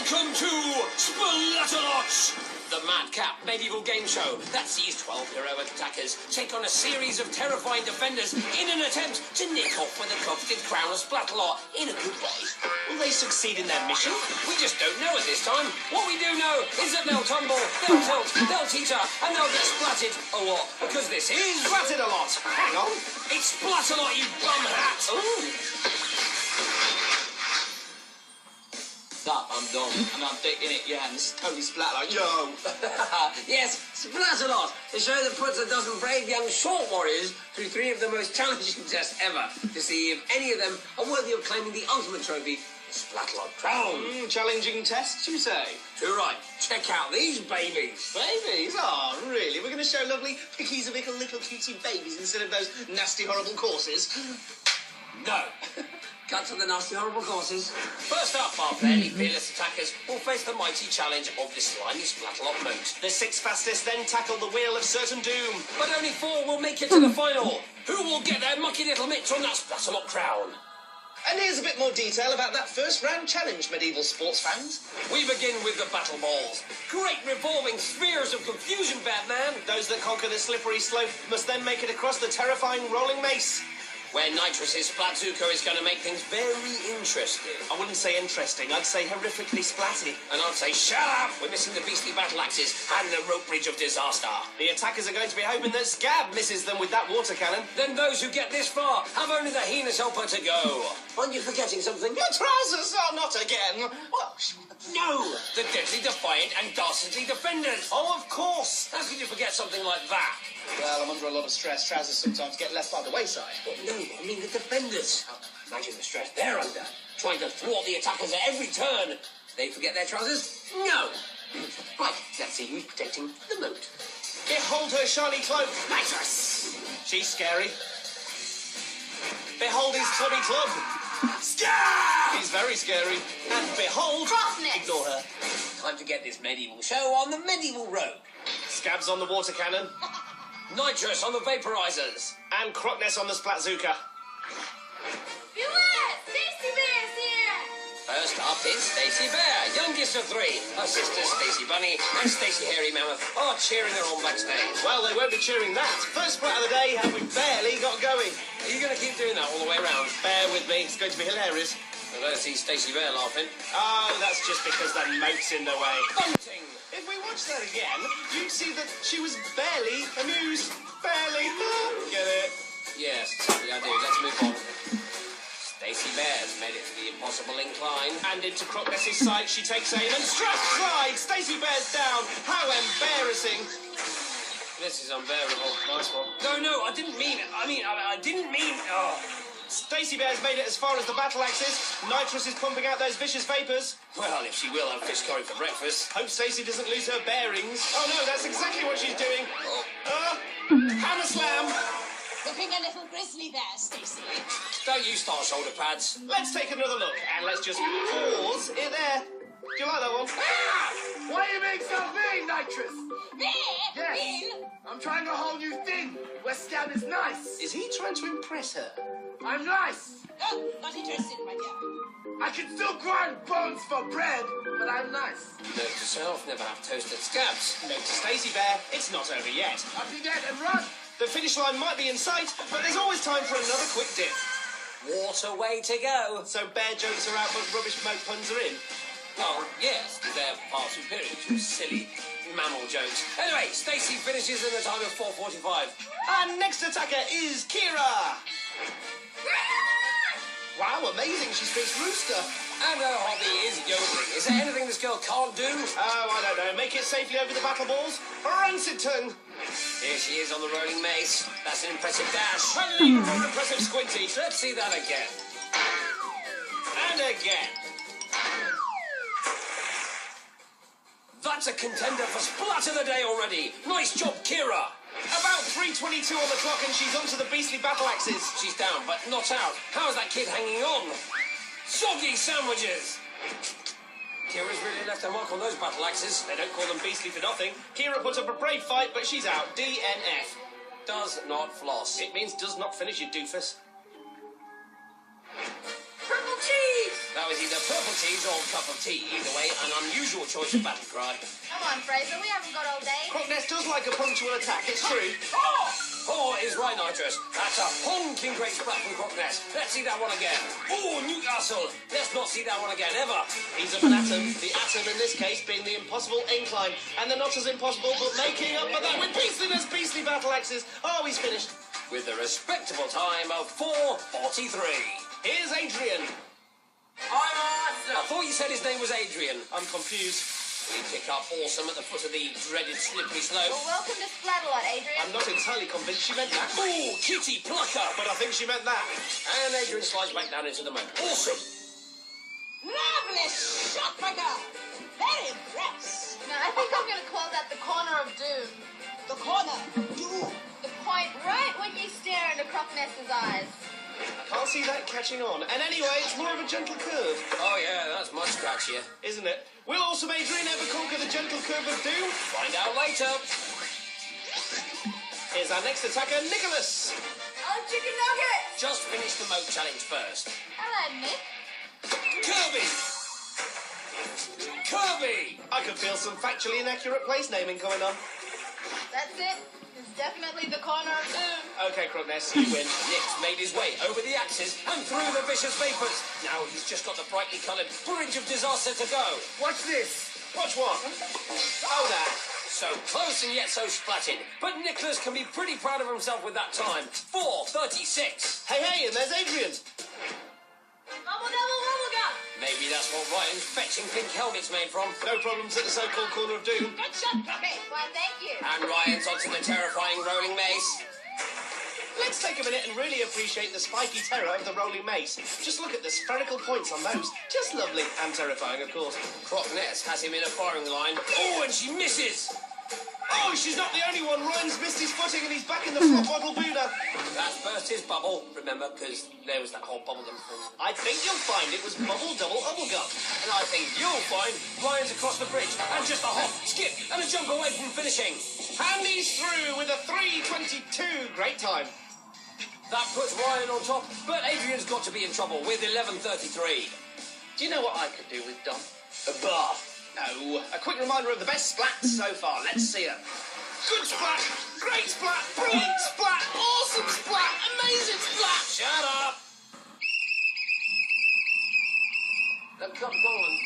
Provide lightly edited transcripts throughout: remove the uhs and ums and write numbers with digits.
Welcome to Splatalot, the madcap medieval game show that sees 12 heroic attackers take on a series of terrifying defenders in an attempt to nick off with the coveted crown of Splatalot in a good way. Will they succeed in their mission? We just don't know at this time. What we do know is that they'll tumble, they'll tilt, they'll teeter, and they'll get splatted a lot, because this is... Splatted a lot! Hang on. It's Splatalot, you bum hat! Ooh. I'm done. And I'm digging it, yeah, and this is totally Splatalot. Yo! Yes, Splatalot, the show that puts a dozen brave young short warriors through 3 of the most challenging tests ever to see if any of them are worthy of claiming the ultimate trophy, the Splatalot crown. Challenging tests, you say? Too right. Check out these babies. Babies? Oh, really? We're going to show lovely picky-little cutesy babies instead of those nasty, horrible courses? No. Cut to the nasty, horrible courses. First up, our fairly fearless attackers will face the mighty challenge of the slimy Splatalot moat. The 6 fastest then tackle the wheel of certain doom. But only 4 will make it to the final. Who will get their mucky little mitts on that Splatalot crown? And here's a bit more detail about that first round challenge, medieval sports fans. We begin with the battle balls. Great revolving spheres of confusion, Batman. Those that conquer the slippery slope must then make it across the terrifying rolling mace, where Nitrus's Splatzuka is going to make things very interesting. I wouldn't say interesting, I'd say horrifically splatty. And I'd say, shut up! We're missing the beastly battle axes and the rope bridge of disaster. The attackers are going to be hoping that Scab misses them with that water cannon. Then those who get this far have only the heinous helper to go. Aren't you forgetting something? Your trousers are not again. Well, no! The deadly, defiant and dastardly defenders. Oh, of course. How could you forget something like that? Well, I'm under a lot of stress. Trousers sometimes get left by the wayside. But no, I mean the defenders. Imagine the stress they're under, trying to thwart the attackers at every turn. They forget their trousers? No. Right, let's see who's protecting the moat. Behold her shiny cloak. Nitrous. She's scary. Behold his clubby club. Scary! He's very scary. And behold... Crocness. Ignore her. Time to get this medieval show on the medieval road. Scab's on the water cannon. Nitrous on the vaporizers. And Crocness on the Splatzuka. Beware! Stacey Bear's here! First up is Stacey Bear, youngest of 3. Her sisters, Stacey Bunny and Stacey Hairy Mammoth, are cheering her on backstage. Well, they won't be cheering that. First splat of the day, and we barely got going. Are you going to keep doing that all the way around? Bear with me. It's going to be hilarious. I don't see Stacey Bear laughing. Oh, that's just because that moat's in the way. Bunting! If we watch that again, you'd see that she was barely amused. Barely. Get it? Yes, sadly I do. Let's move on. Stacey Bear's made it to the impossible incline. And into Crocness's sight, she takes aim and strike slide. Stacey Bear's down. How embarrassing. This is unbearable. Nice one. No, I didn't mean it. I didn't mean... Oh. Stacey Bear's made it as far as the battle axis. Nitrous is pumping out those vicious vapours. Well, if she will have fish curry for breakfast. Hope Stacey doesn't lose her bearings. Oh no, that's exactly what she's doing. Hammer slam. Looking a little grizzly there, Stacey. Don't you start shoulder pads. Let's take another look, and let's just pause it there. Do you like that one? Ah! Why are you being so mean, Nitrous? Me? Yes. Mean? I'm trying a whole new thing where Scab is nice. Is he trying to impress her? I'm nice. Oh, not interested, my dear. I can still grind bones for bread, but I'm nice. Note to self, never have toasted scabs. Note to Stacey Bear, it's not over yet. Up you get and run. The finish line might be in sight, but there's always time for another quick dip. What a way to go. So bear jokes are out, but rubbish moat puns are in? Oh, yes, they're far superior to silly mammal jokes. Anyway, Stacey finishes in the time of 4:45. Our next attacker is Kiara. Wow, amazing, she speaks rooster. And her hobby is yodeling. Is there anything this girl can't do? Oh, I don't know. Make it safely over the battle balls. Rancid tongue. Here she is on the rolling mace. That's an impressive dash. And an even more impressive squinty. Let's see that again. And again. That's a contender for Splat of the Day already. Nice job, Kiara. About 3:22 on the clock and she's onto the beastly battle axes. She's down, but not out. How is that kid hanging on? Soggy sandwiches! Kira's really left her mark on those battle axes. They don't call them beastly for nothing. Kiara put up a brave fight, but she's out. DNF. Does not floss. It means does not finish, you doofus. Purple cheese! That was is either purple teas or cup of tea. Either way, an unusual choice of battle cry. Come on, Fraser, we haven't got all day. Crocness does like a punctual attack, it's true. Oh, is right, Nitrous. That's a honking great splat from Crocness. Let's see that one again. Oh, Newcastle. Let's not see that one again, ever. He's of an atom, the atom in this case being the impossible incline. And they're not as impossible, but making up for that with beastliness, beastly battle axes. Oh, he's finished. With a respectable time of 4:43. Here's Adrian. I'm awesome. I thought you said his name was Adrian. I'm confused. We pick up awesome at the foot of the dreaded slippery slope. Well, welcome to Splatalot, Adrian. I'm not entirely convinced she meant that. Ooh, kitty plucker. But I think she meant that. And Adrian slides back down into the moat. Awesome. Lovely shot, my girl. Very impressed. Now, I think I'm going to call that the corner of doom. The corner of doom? The point right when you stare into Crocness's eyes. I can't see that catching on. And anyway, it's more of a gentle curve. Oh, yeah, that's much scratchier. Isn't it? Will awesome Adrian ever conquer the gentle curve of doom? Find out later. Here's our next attacker, Nicholas. Oh, chicken nugget. Just finish the moat challenge first. Hello, Nick. Kirby! Kirby! I can feel some factually inaccurate place naming coming on. That's it. It's definitely the corner of doom. Okay, Crocness, you win. Nick's made his way over the axes and through the vicious vapours. Now he's just got the brightly coloured bridge of disaster to go. Watch this. Watch what? Oh, that. So close and yet so splatted. But Nicholas can be pretty proud of himself with that time. 4:36. Hey, and there's Adrian. Bubble double bubble gum. Maybe that's what Ryan's fetching pink helmet's made from. No problems at the so-called corner of doom. Good shot, Cookie. Why, thank you. And Ryan's onto the terrifying rolling mace. Let's take a minute and really appreciate the spiky terror of the rolling mace. Just look at the spherical points on those. Just lovely and terrifying, of course. Crocness has him in a firing line. Oh, and she misses. Oh, she's not the only one. Ryan's missed his footing and he's back in the flop bottle Buddha. That's burst his bubble, remember, because there was that whole bubblegum thing. I think you'll find it was bubble double gum. And I think you'll find Ryan's across the bridge and just a hop, skip, and a jump away from finishing. And he's through with a 3:22. Great time. That puts Ryan on top, but Adrian's got to be in trouble with 11:33. Do you know what I could do with Dom? A bath. No. A quick reminder of the best splats so far. Let's see them. Good splat. Great splat. Brilliant splat. Awesome splat. Amazing splat. Shut up! Look, come on.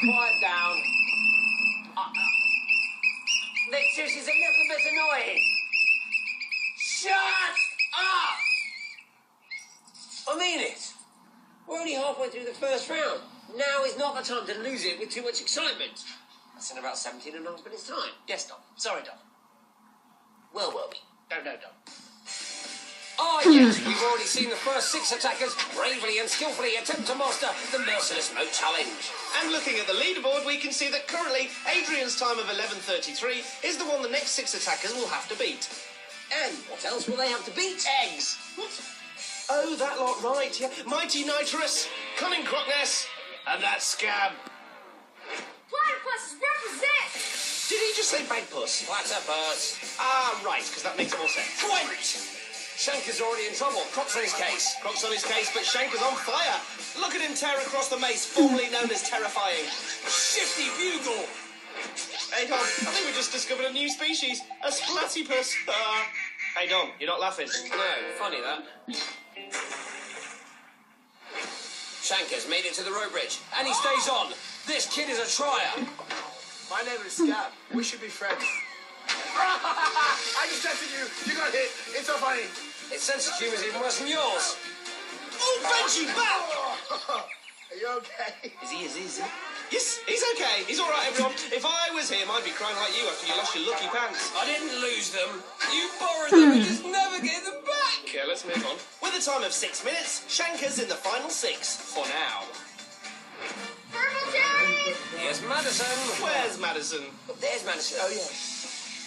Quiet down. This is a little bit annoying. Shut up! I mean it. We're only halfway through the first round. Now is not the time to lose it with too much excitement. That's in about 17 and a half minutes' time. Yes, Dom. Sorry, Dom. Well. No, Dom. Ah, yes, we've already seen the first 6 attackers bravely and skillfully attempt to master the merciless moat challenge. And looking at the leaderboard, we can see that currently Adrian's time of 11:33 is the one the next 6 attackers will have to beat. And what else will they have to beat? Eggs. What? Oh, that lot, right, yeah. Mighty Nitrous, cunning Crocness, and that scab. Platypuses represent. Did he just say bagpuss? Platypus. Ah, right, because that makes more sense. Twent! Shanker's already in trouble. Croc's on his case. Croc's on his case, but Shanker's on fire. Look at him tear across the mace, formerly known as Terrifying. Shifty bugle! Hey, Dom, I think we just discovered a new species, a Splatypus. Hey, Dom, you're not laughing. No, funny that. Shanker's made it to the row bridge, and he stays on. This kid is a trier. My name is Scab. We should be friends. I just tested you. You got hit. It's so funny. His sense of humour is even worse than yours. Oh, Benji, back! Are you okay? Is he? Yes, he's okay. He's all right, everyone. If I was him, I'd be crying like you after you lost your lucky pants. I didn't lose them. You borrowed them and just never gave them back. Okay, let's move on. With a time of 6 minutes, Shanker's in the final 6 for now. Purple cherries. Here's Madison. Where's Madison? Oh, there's Madison. Oh, yeah.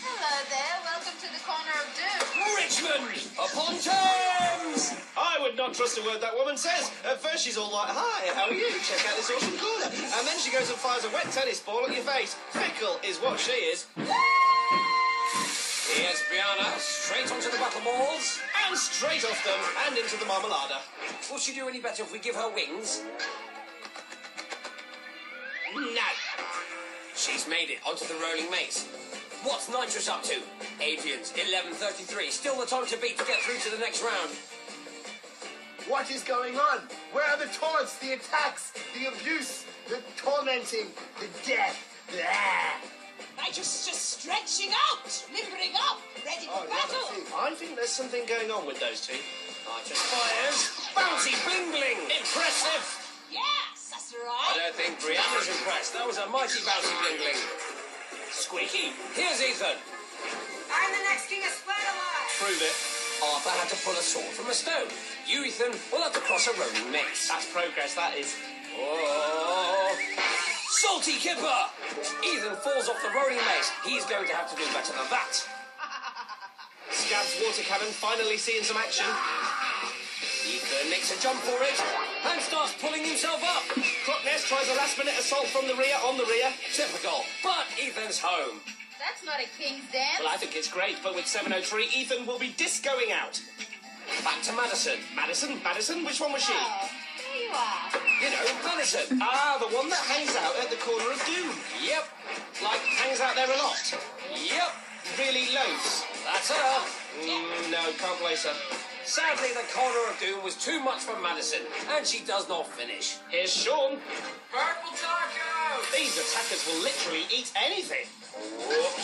Hello there. Welcome to the corner of doom. Richmond upon Thames. I would not trust a word that woman says. At first she's all like, hi, how are you? Check out this awesome corner. And then she goes and fires a wet tennis ball at your face. Fickle is what she is. Here's Breana, straight onto the battle balls. And straight off them and into the marmalada. Will she do any better if we give her wings? No. She's made it onto the rolling maze. What's Nitrous up to? Adrian's 11:33. Still the time to beat to get through to the next round. What is going on? Where are the taunts, the attacks, the abuse, the tormenting, the death? Nitrous just stretching out, limbering up, ready for battle. I think there's something going on with those two. Nitrous fires. Bouncy bling bling. Impressive. Yes, that's I right. don't think Breana's impressed. That was a mighty bouncy bling bling. Squeaky. Here's Ethan. I'm the next king of Splatalot. Prove it. Arthur had to pull a sword from a stone. You, Ethan, will have to cross a rolling maze. That's progress, that is. Oh. Salty Kipper! Ethan falls off the rolling maze. He's going to have to do better than that. Scab's water cannon finally seeing some action. Ethan makes a jump for it and starts pulling himself up. Crocness tries a last-minute assault from the rear on the rear. Typical, but Ethan's home. That's not a king's dance. Well, I think it's great, but with 7:03, Ethan will be discoing out. Back to Madison. Madison, which one was she? Oh, there you are. You know, Madison. Ah, the one that hangs out at the corner of Doom. Yep. Like, hangs out there a lot. Yep. Really loads. That's her. No, can't place her. Sadly, the corner of Doom was too much for Madison, and she does not finish. Here's Shaun. Purple taco! These attackers will literally eat anything.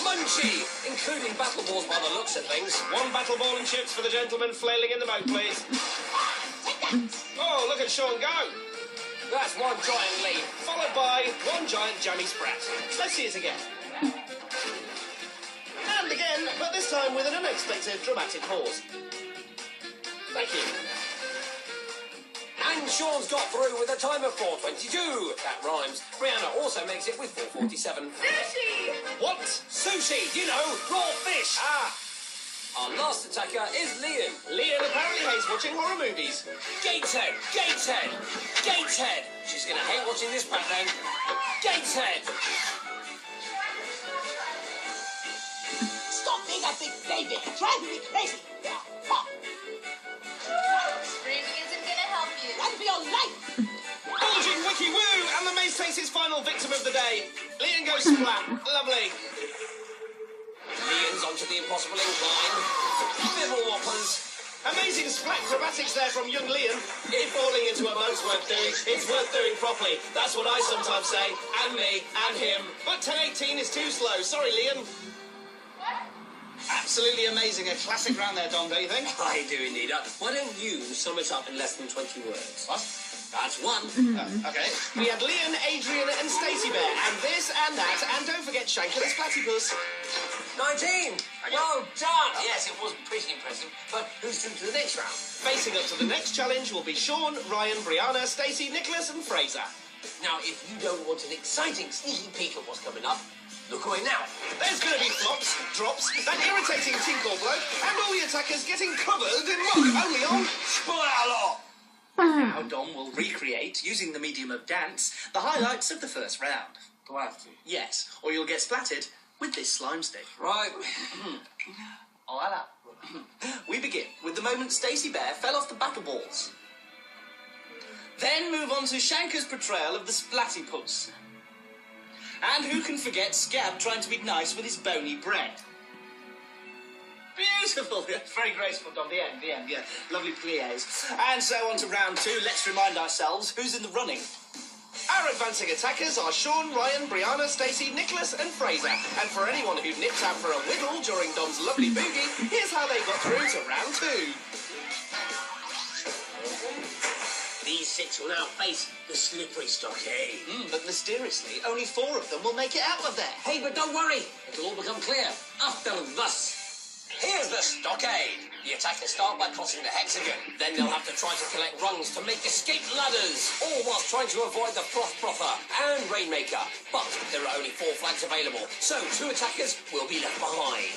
Munchie! Including battle balls by the looks of things. One battle ball and chips for the gentleman flailing in the moat, please. Oh, look at Shaun go. That's one giant leap. Followed by one giant jammy sprat. Let's see it again. And again, but this time with an unexpected dramatic pause. Thank you. And Shaun's got through with a time of 4:22. That rhymes. Breana also makes it with 4:47. Sushi! What? Sushi, you know, raw fish. Ah, Our last attacker is Lian. Lian apparently hates watching horror movies. Gateshead, Gateshead, Gateshead. She's going to hate watching this back then. Gateshead. Stop being a big baby. Driving me crazy. Screaming isn't gonna help you. Run for your life. Bulging wiki woo, and the maze takes its final victim of the day. Lian goes splat. Lovely. Lian's onto the impossible incline. Bibble whoppers. Amazing splat acrobatics there from young Lian. If falling into a boat's worth doing, it's worth doing properly. That's what I sometimes say. And me, and him. But 10:18 is too slow. Sorry, Lian. Absolutely amazing. A classic round there, Dom, don't you think? I do indeed. Why don't you sum it up in less than 20 words? What? That's one. Okay. We had Lian, Adrian, and Stacey Bear, and this and that, and don't forget Shanker the Platypus. 19. Well done. Yes, it was pretty impressive. But who's through to the next round? Facing up to the next challenge will be Shaun, Ryan, Breana, Stacey, Nicholas, and Fraser. Now, if you don't want an exciting sneaky peek at what's coming up, look away now. There's going to be flops, drops, that irritating tinkle bloke, and all the attackers getting covered in muck only on Splatalot. Now Dom will recreate, using the medium of dance, the highlights of the first round. Do I have to? Yes, or you'll get splattered with this slime stick. Right. Oh, hello. We begin with the moment Stacey Bear fell off the battle balls. Then move on to Shanker's portrayal of the Platypus. And who can forget Scab trying to be nice with his bony bread? Beautiful. Very graceful, Dom. The end, yeah. Lovely pliés. And so on to round two. Let's remind ourselves who's in the running. Our advancing attackers are Shaun, Ryan, Breana, Stacey, Nicholas, and Fraser. And for anyone who nipped out for a whittle during Dom's lovely boogie, here's how they got through to round two. These six will now face the slippery stockade. But mysteriously, only 4 of them will make it out of there. Hey, but don't worry. It'll all become clear after this. Here's the stockade. The attackers start by crossing the hexagon. Then they'll have to try to collect rungs to make escape ladders, all whilst trying to avoid the Frost Proffer and Rainmaker. But there are only 4 flags available, so 2 attackers will be left behind.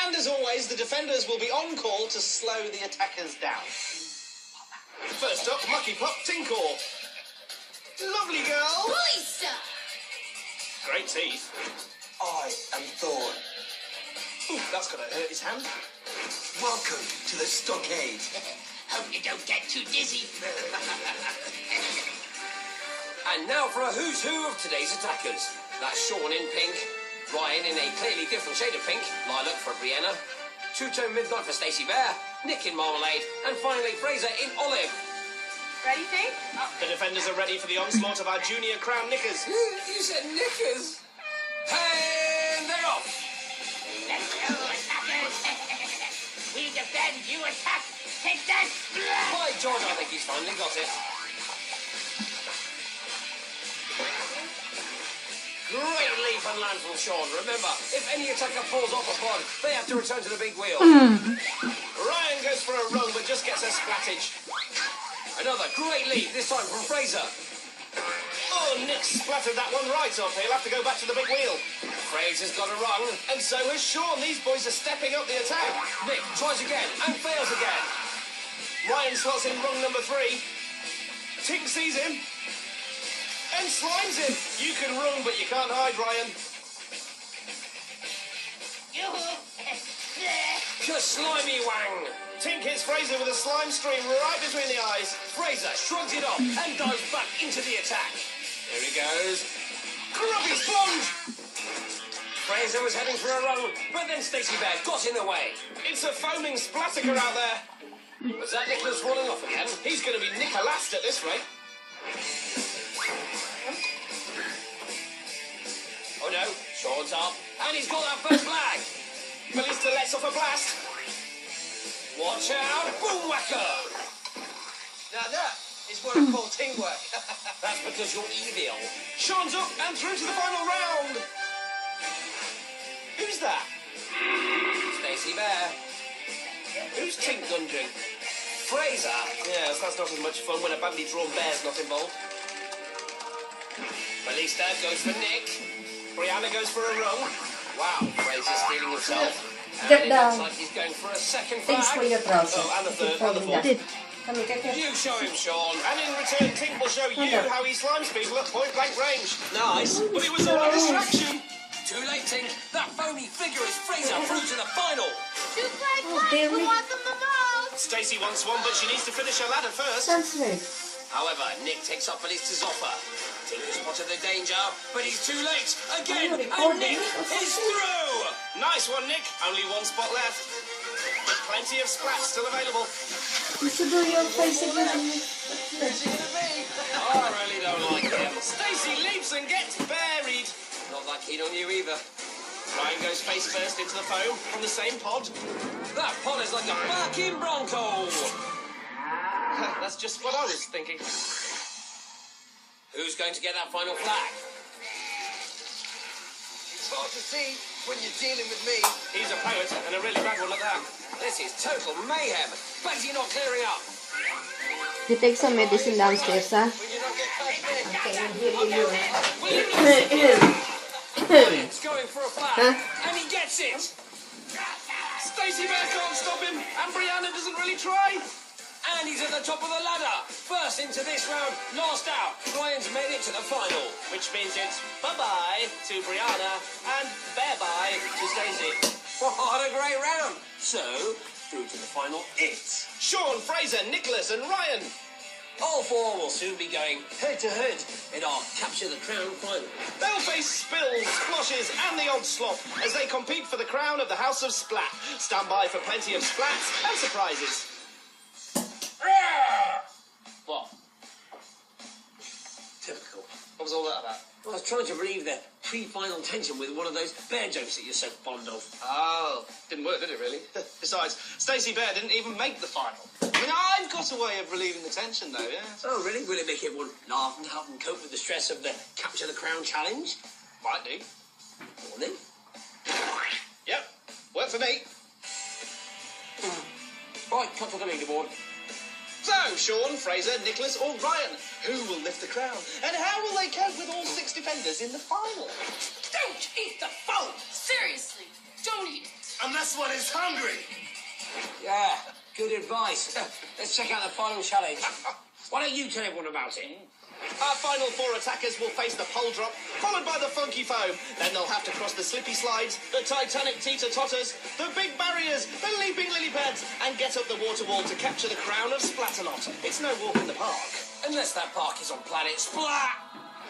And as always, the defenders will be on call to slow the attackers down. First up, Mucky Pop Tinkle. Lovely girl. Lisa! Great teeth. I am Thorn. Ooh, that's gonna hurt his hand. Welcome to the stockade. Hope you don't get too dizzy. And now for a who's who of today's attackers. That's Shaun in pink, Ryan in a clearly different shade of pink, lilac for Breana, two-tone midnight for Stacey Bear, Nick in marmalade, and finally Fraser in olive. Ready, Pink? The defenders are ready for the onslaught of our junior crown knickers. You said knickers. And they're off. Let's go, attackers! We defend, you attack! Take that! By George, I think he's finally got it. Great leap and land from Shaun. Remember, if any attacker falls off a pod, they have to return to the big wheel. Ryan goes for a run, but just gets a splattage. Another great leap, this time from Fraser. Oh, Nick splattered that one right up. He'll have to go back to the big wheel. Fraser's got a run. And so has Shaun. These boys are stepping up the attack. Nick tries again and fails again. Ryan slots in rung number 3. Tink sees him. And slimes him. You can run, but you can't hide, Ryan. Slimy wang. Tink hits Fraser with a slime stream right between the eyes. Fraser shrugs it off and dives back into the attack. Here he goes. Grubby sponge! Fraser was heading for a run, but then Stacey Bear got in the way. It's a foaming splattaker out there. Was that Nicholas falling off again? He's going to be Nicolast at this rate. Oh no, Shaun's up, and he's got that first flag. Melissa lets off a blast. Watch out, boom whacker! Now that is what I call teamwork. That's because you're evil. Shaun's up and through to the final round. Who's that? Stacey Bear. Who's Tink dunging? Fraser. Yes, that's not as much fun when a badly drawn bear's not involved. Melissa goes for Nick. Breana goes for a rung. Wow, Fraser's stealing himself. Get And it down. looks like he's going for a second Thanks for flag. your trousers. Oh, and the third, Keep and the holding fourth. that. Come here, get You show him, Shaun. And in return, Tink will show you Okay. how he slimes people at point blank range. Nice. But it was all a distraction. Too late, Tink. That phony figure is Fraser through to the final. Two flag Oh, flags, dear who me. wants them the most? Stacey wants one, but she needs to finish her ladder first. That's right. However, Nick takes up Melissa's offer. Tink has spotted the danger, but he's too late. Again, Oh, and Nick is through. Nice one, Nick. Only one spot left. But plenty of splats still available. You should do your face again. I really don't like him. Stacey leaps and gets buried. Not that keen on you either. Ryan goes face first into the foam from the same pod. That pod is like a barking bronco. That's just what I was thinking. Who's going to get that final flag? It's hard to see when you're dealing with me. He's a poet and a really bad one at that. This is total mayhem. Plenty not clearing up. You take some medicine downstairs, huh? When you're not getting past me. Okay, here you It's going for a flag, Huh? and he gets it. Stacey Bear can't stop him, and Breana doesn't really try. And he's at the top of the ladder. First into this round, last out. Ryan's made it to the final. Which means it's bye-bye to Breana and bye-bye to Stacey. What a great round. So, through to the final, it's... Shaun, Fraser, Nicholas and Ryan. All four will soon be going head-to-head in our Capture the Crown final. They'll face spills, splashes and the odd slop as they compete for the crown of the House of Splat. Stand by for plenty of splats and surprises. What? Typical. What was all that about? I was trying to relieve the pre-final tension with one of those bear jokes that you're so fond of. Oh, didn't work, did it really? Besides, Stacey Bear didn't even make the final. I mean, I've got a way of relieving the tension though, yeah? Oh, really? Will it make everyone laugh and help them cope with the stress of the Capture the Crown challenge? Might do. Morning. Yep, worked for me. Right, cut to the leaderboard. So, Shaun, Fraser, Nicholas or Ryan, who will lift the crown? And how will they cope with all 6 defenders in the final? Don't eat the phone! Seriously, don't eat it. Unless one is hungry. Yeah, good advice. Let's check out the final challenge. Why don't you tell everyone about it? Our final 4 attackers will face the pole drop, followed by the funky foam. Then they'll have to cross the slippy slides, the Titanic teeter-totters, the big barriers, the leaping lily pads, and get up the water wall to capture the crown of Splatalot. It's no walk in the park. Unless that park is on planet Splat.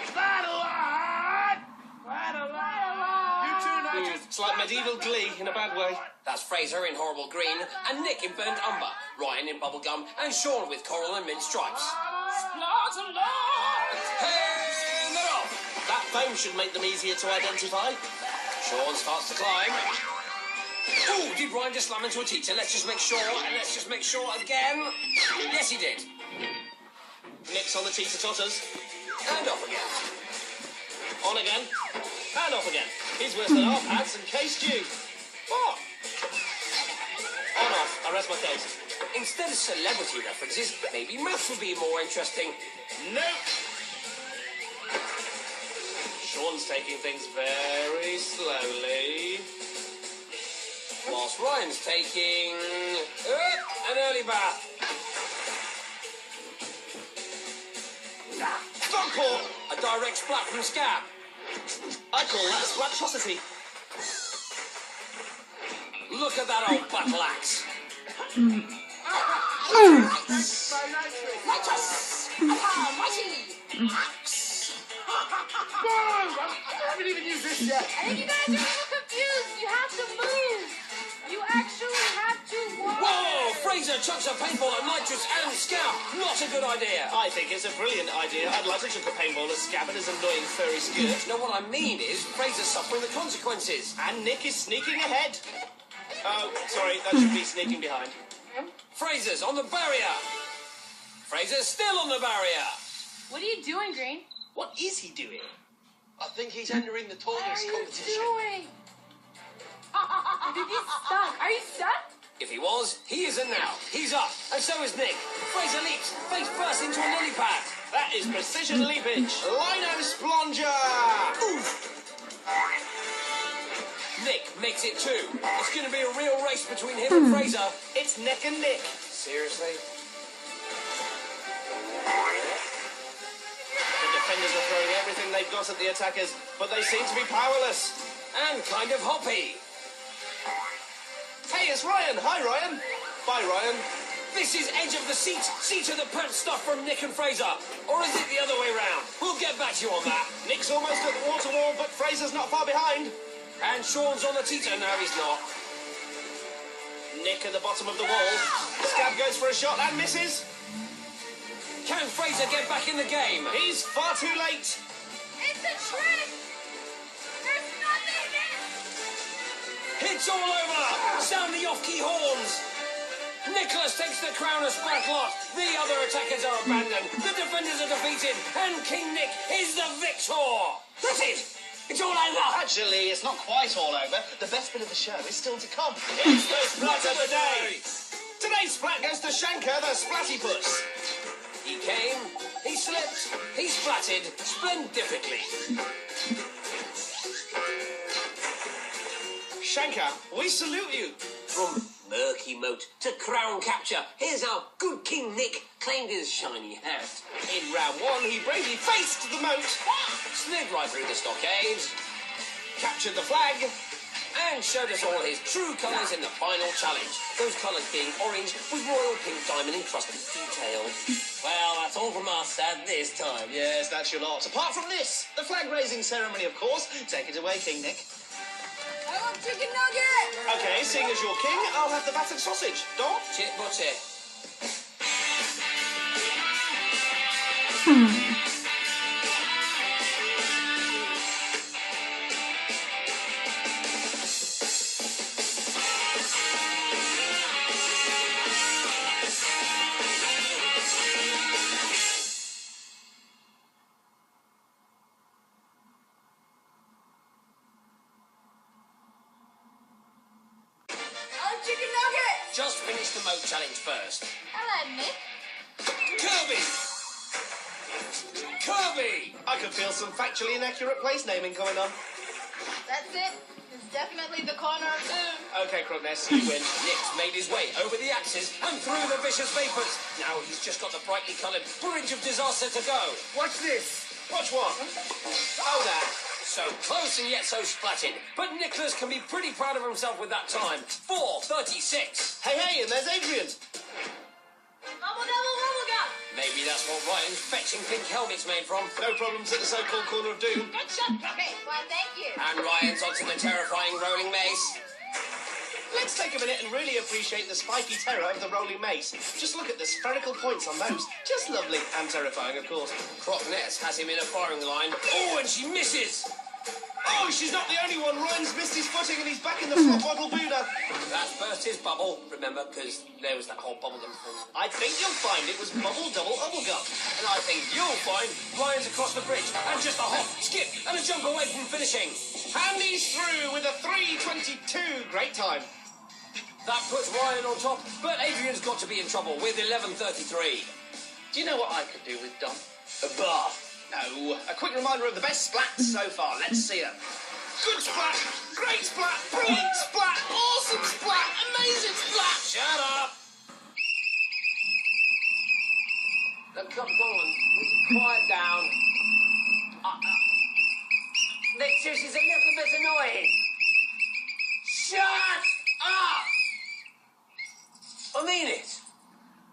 Splatalot! Splatalot! You two know just... It's like medieval glee in a bad way. That's Fraser in horrible green, and Nick in burnt umber, Ryan in bubblegum, and Shaun with coral and mint stripes. Splatalot! Hey, they're off! That foam should make them easier to identify. Shaun starts to climb. Oh, did Ryan just slam into a teeter? Let's just make sure, and let's just make sure again. Yes, he did. Nick's on the teeter-totters. And off again. On again. And off again. He's worse than our pads and case due. What? On off. I rest my case. Instead of celebrity references, maybe maths would be more interesting. Nope. Shaun's taking things very slowly. Whilst Ryan's taking an early bath. Stockport! A direct splat from Scab. I call that splatosity. Look at that old battle axe. I haven't even used this yet. I think you guys are a little confused. You have to move. You actually have to walk. Whoa! Fraser chucks a paintball at Nitrous and Scab. Not a good idea. I think it's a brilliant idea. I'd like to chuck a paintball at Scab and his annoying furry skirt. No, what I mean is Fraser's suffering the consequences. And Nick is sneaking ahead. Oh, sorry, that should be sneaking behind. Fraser's on the barrier. Fraser's still on the barrier. What are you doing, Green? What is he doing? I think he's entering the What are tallness you competition. doing? Did he stuck? Are you stuck? If he was, he isn't now. He's up, and so is Nick. Fraser leaps, face first into a lily pad. That is precision leapage. Lino Splonger! Nick makes it too. It's going to be a real race between him and Fraser. It's neck and Nick. Seriously? The defenders are throwing everything they've got at the attackers, but they seem to be powerless. And kind of hoppy. Hey, it's Ryan. Hi, Ryan. Bye, Ryan. This is edge of the seat of the pants stuff from Nick and Fraser. Or is it the other way round? We'll get back to you on that. Nick's almost at the water wall, but Fraser's not far behind. And Shaun's on the teeter. No, he's not. Nick at the bottom of the wall. Scab goes for a shot and misses. Can Fraser get back in the game? He's far too late. It's a trick. There's nothing in it. Hits all over. Sound the off-key horns. Nicholas takes the crown of Splatalot. The other attackers are abandoned. The defenders are defeated. And King Nick is the victor. That's it. It's all over. Actually, it's not quite all over. The best bit of the show is still to come. It's the splat of the day. Today's splat goes to Shanker, the Splattypuss. He came, he slipped, he splatted splendifically. Shanker, we salute you. From murky moat to crown capture, here's how good King Nick claimed his shiny hat. In round one, he bravely faced the moat, Slid right through the stockade, captured the flag, and showed us all his true colours in the final challenge. Those colours being orange with royal pink diamond encrusted detail. Well, that's all from us at this time. Yes, that's your lot. Apart from this, the flag-raising ceremony, of course. Take it away, King Nick. I want chicken nugget. Okay, seeing as you're king, I'll have the battered sausage. Dom? Chit butty. Chicken nugget. Just finish the moat challenge first. Hello, Nick. Kirby! Kirby! I could feel some factually inaccurate place naming going on. That's it. It's definitely the corner of doom. Okay, Crocness, you win. Nick's made his way over the axes and through the vicious vapours. Now he's just got the brightly coloured bridge of disaster to go. Watch this. Watch what? Oh, that. So close and yet so splatted. But Nicholas can be pretty proud of himself with that time. 4:36. Hey, and there's Adrian. Bubble double bubble gum. Maybe that's what Ryan's fetching pink helmet's made from. No problems at the so-called corner of doom. Good shot, Crocky. Why, thank you. And Ryan's onto the terrifying rolling mace. Let's take a minute and really appreciate the spiky terror of the rolling mace. Just look at the spherical points on those. Just lovely and terrifying, of course. Crocness has him in a firing line. Oh, and she misses! Oh, she's not the only one. Ryan's missed his footing and he's back in the flop bottle Breana. That's burst his bubble, remember, because there was that whole bubblegum thing. I think you'll find it was bubble double gum. And I think you'll find Ryan's across the bridge and just a hop, skip, and a jump away from finishing. And he's through with a 3:22. Great time. That puts Ryan on top, but Adrian's got to be in trouble with 11:33. Do you know what I could do with Dom? A bath. No. A quick reminder of the best splats so far. Let's see them. Good splat. Great splat. Brilliant splat. Awesome splat. Amazing splat. Shut up! Look, come on, quiet down. This is a little bit annoying. Shut up! I mean it.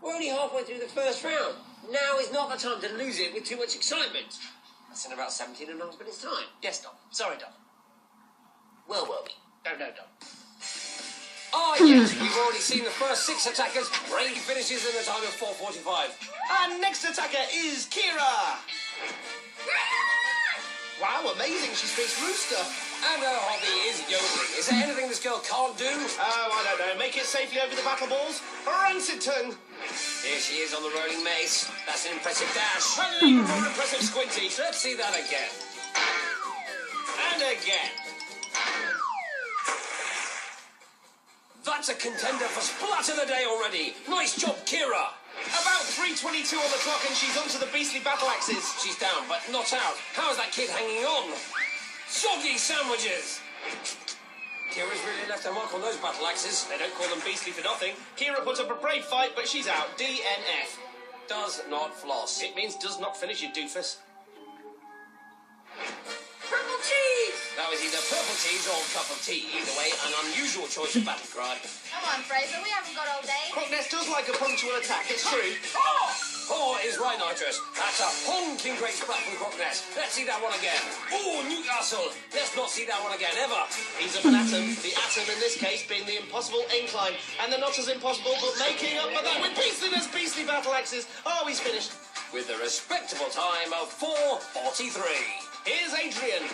We're only halfway through the first round. Now is not the time to lose it with too much excitement. That's in about 17 and a half minutes' time. Yes, Dom. Sorry, Dom. Well, Dom. No, Dom. Oh, yes, we've already seen the first 6 attackers. Range finishes in a time of 4:45. And next attacker is Kiara. Wow, amazing. She speaks rooster. And her hobby is yodeling. Is there anything this girl can't do? Oh, I don't know. Make it safely over the battle balls. Rancid tongue. Here she is on the rolling mace. That's an impressive dash. And an even more impressive squinty. Let's see that again. And again. That's a contender for Splat of the Day already. Nice job, Kiara. About 3:22 on the clock and she's onto the beastly battle axes. She's down, but not out. How's that kid hanging on? Soggy sandwiches. Kira's really left her mark on those battle axes. They don't call them beastly for nothing. Kiara put up a brave fight, but she's out. DNF. Does not floss. It means does not finish, you doofus. Purple cheese! That was either purple cheese or cup of tea. Either way, an unusual choice of battle cry. Come on, Fraser. We haven't got all day. Crocness does like a punctual attack, it's true. Oh, is right, nitrous. That's a honking great splat from Crocness. Let's see that one again. Oh, Newcastle. Let's not see that one again, ever. He's of an atom, the atom in this case being the impossible incline. And they're not as impossible, but making up for that with beastliness, beastly battle axes. Oh, he's finished. With a respectable time of 4:43. Here's Adrian.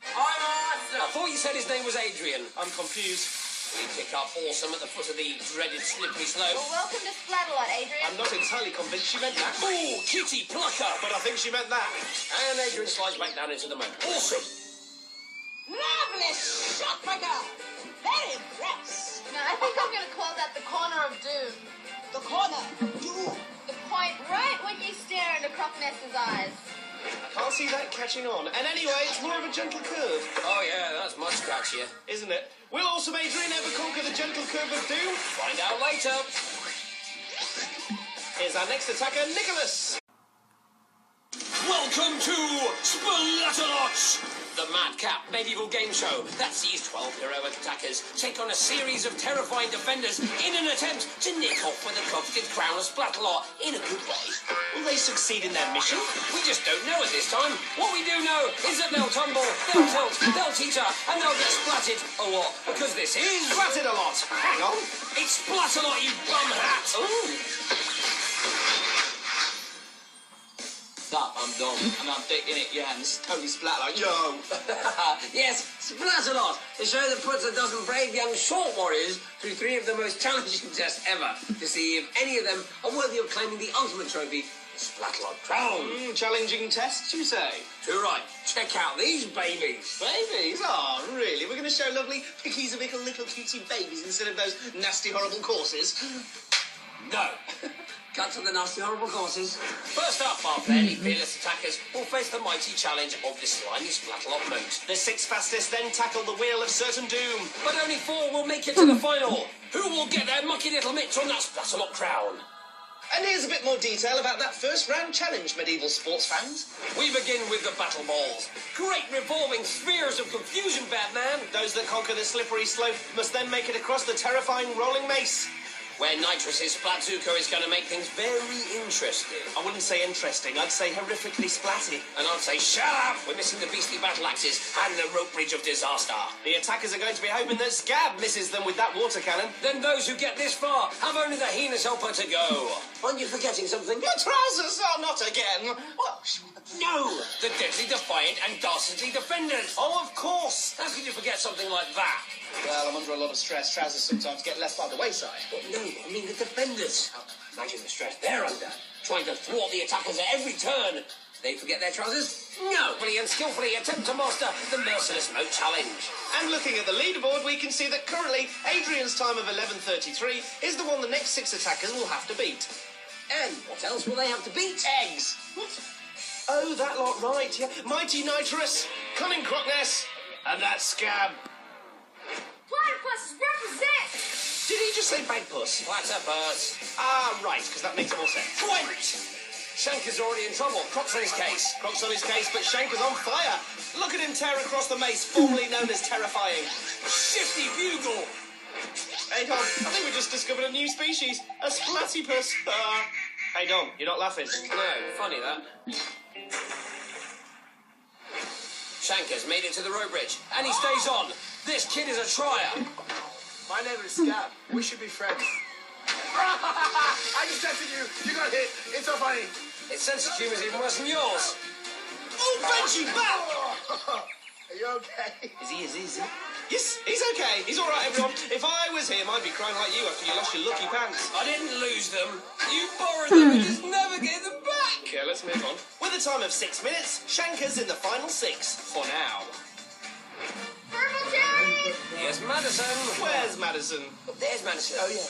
I thought you said his name was Adrian. I'm confused. We pick up awesome at the foot of the dreaded slippery slope. Well, welcome to Splatalot, Adrian. I'm not entirely convinced she meant that. Ooh, kitty plucker. But I think she meant that. And Adrian slides back down into the moat. Awesome. Lovely shot, my girl. Very impressed. No, I think I'm going to call that the corner of doom. The corner of doom. The point right when you stare into Crocness's eyes. I can't see that catching on. And anyway, it's more of a gentle curve. Oh, yeah, that's much catchier. Isn't it? Will awesome Adrian ever conquer the gentle curve of doom? Find out later. Here's our next attacker, Nicholas. Welcome to Splatalot, the madcap medieval game show that sees 12 heroic attackers take on a series of terrifying defenders in an attempt to nick off with the coveted crown of Splatalot in a good way. Will they succeed in their mission? We just don't know at this time. What we do know is that they'll tumble, they'll tilt, they'll teeter, and they'll get splatted a lot, because this is... Splatted a lot. Hang on. It's Splatalot, you bum hat! Ooh. Stop, I'm Dom. I'm updating it, yeah, and this is totally Splatalot. Yo! Yes, Splatalot, the show that puts a dozen brave young short warriors through 3 of the most challenging tests ever to see if any of them are worthy of claiming the ultimate trophy, the Splatalot crown. Challenging tests, you say? Too right. Check out these babies. Babies? Oh, really? We're going to show lovely pickies of little cutesy babies instead of those nasty, horrible courses? No. Cut to the nasty, horrible courses. First up, our fairly fearless attackers will face the mighty challenge of the slimy Splatalot moat. The 6 fastest then tackle the wheel of certain doom. But only 4 will make it to the final. Who will get their mucky little mitts on that Splatalot crown? And here's a bit more detail about that first round challenge, medieval sports fans. We begin with the battle balls. Great revolving spheres of confusion, Batman. Those that conquer the slippery slope must then make it across the terrifying rolling mace. where Nitrous' Splatzuka is going to make things very interesting. I wouldn't say interesting, I'd say horrifically splatty. And I'd say, shut up! We're missing the beastly battle axes and the rope bridge of disaster. The attackers are going to be hoping that Scab misses them with that water cannon. Then those who get this far have only the heinous helper to go. Aren't you forgetting something? Your trousers are not again. Well, No! The deadly, defiant and dastardly defenders! oh, of course. How could you forget something like that? Well, I'm under a lot of stress. Trousers sometimes get left by the wayside. No, I mean the defenders. Imagine the stress they're under, trying to thwart the attackers at every turn. They forget their trousers? No! And skillfully attempt to master the merciless moat challenge. And looking at the leaderboard, we can see that currently Adrian's time of 11:33 is the one the next 6 attackers will have to beat. And what else will they have to beat? Eggs. What? Oh, that lot, right, yeah. Mighty Nitrous, cunning Crocness, and that Scab. Platypus represent! Did he just say bagpuss? Platypus. Ah, right, because that makes more sense. Wait! Shanker's already in trouble. Croc's on his case. Croc's on his case, but Shanker's on fire. Look at him tear across the mace, formerly known as Terrifying. Shifty bugle! Hey, Dom, I think we just discovered a new species, a Splatypus. Hey, Dom, you're not laughing. No, funny that. Shanker's made it to the rope bridge, and he stays on. This kid is a trier. My name is Scab. We should be friends. I just tested you. You got hit. It's so funny. Its sense of humour is even worse than yours. Oh, Benji, back! Are you okay? Is he? Yes, he's okay. He's all right, everyone. If I was him, I'd be crying like you after you lost your lucky pants. I didn't lose them. You borrowed them and just never gave them back. Okay, let's move on. With a time of 6 minutes, Shanker's in the final 6 for now. Purple cherries! Here's Madison. Where's Madison? There's Madison. Oh, yeah.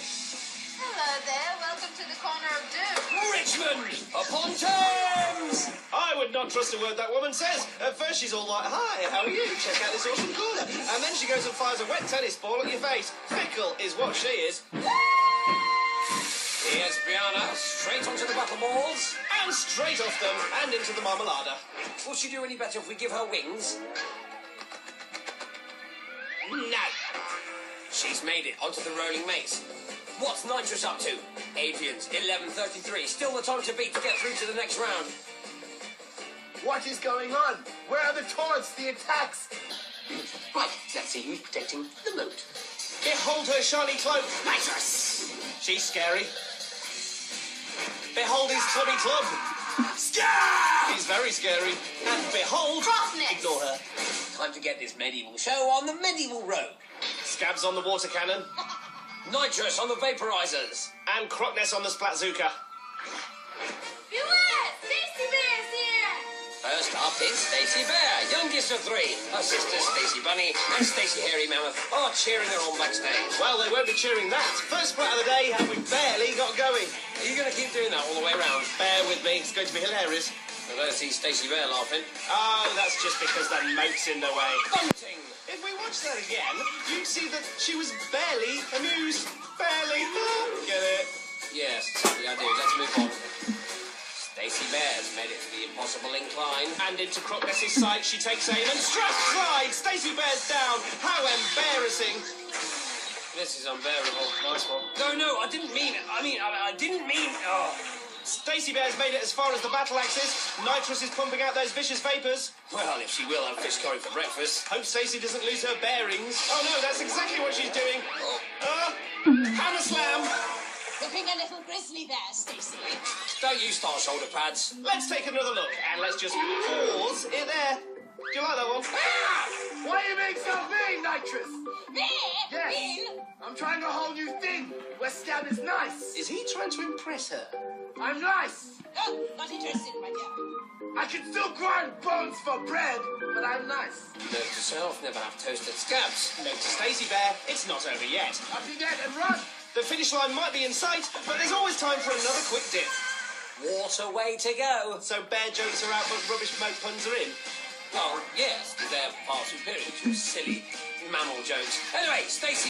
Hello there, welcome to the corner of doom. Richmond upon Thames. I would not trust a word that woman says. At first she's all like, hi, how are you? Check out this awesome corner. And then she goes and fires a wet tennis ball at your face. Fickle is what she is. Here's Breana, straight onto the battle balls. And straight off them and into the marmalada. Will she do any better if we give her wings? No. She's made it onto the rolling mace. What's Nitrous up to? Adrian's 11:33. Still the time to beat to get through to the next round. What is going on? Where are the taunts, the attacks? Right, let's see who's protecting the moat. Behold her shiny cloak. Nitrous! She's scary. Behold his clubby club. Scab! He's very scary. And behold... Crocness! Ignore her. Time to get this medieval show on the medieval road. Scab's on the water cannon. Nitrous on the vaporizers. And Crocness on the Splatzuka. Beware! Stacey Bear's here! First up is Stacey Bear, youngest of 3. Her sisters, Stacey Bunny and Stacey Hairy Mammoth, are cheering her on backstage. Well, they won't be cheering that. First splat of the day, and we barely got going. Are you going to keep doing that all the way round? Bear with me, it's going to be hilarious. I don't see Stacey Bear laughing. Oh, that's just because the moat's in the way. Bunting! If we watch that again, you'd see that she was barely amused. Barely. Get it? Yes, sadly I do. Let's move on. Stacey Bear's made it to the impossible incline. And into Crocness's sight, she takes aim and strike slide. Stacey Bear's down. How embarrassing. This is unbearable. Nice one. No, I didn't mean it. I didn't mean... Oh. Stacey Bear's made it as far as the battle axis. Nitrous is pumping out those vicious vapours. Well, if she will, have fish curry for breakfast. Hope Stacey doesn't lose her bearings. Oh no, that's exactly what she's doing. Hammer slam. Looking a little grizzly there, Stacey. Don't you start shoulder pads. Let's take another look and let's just pause it there. Do you like that one? Why are you being so mean, Nitrous? Me? Yes. Mean? I'm trying a whole new thing where Scab is nice. Is he trying to impress her? I'm nice. Oh, not interested, my dear. I can still grind bones for bread, but I'm nice. Note to self, never have toasted scabs. Note to Stacey Bear, it's not over yet. Up you get and run. The finish line might be in sight, but there's always time for another quick dip. What a way to go. So bear jokes are out, but rubbish moat puns are in. Oh, yes, they're far superior to silly mammal jokes. Anyway, Stacey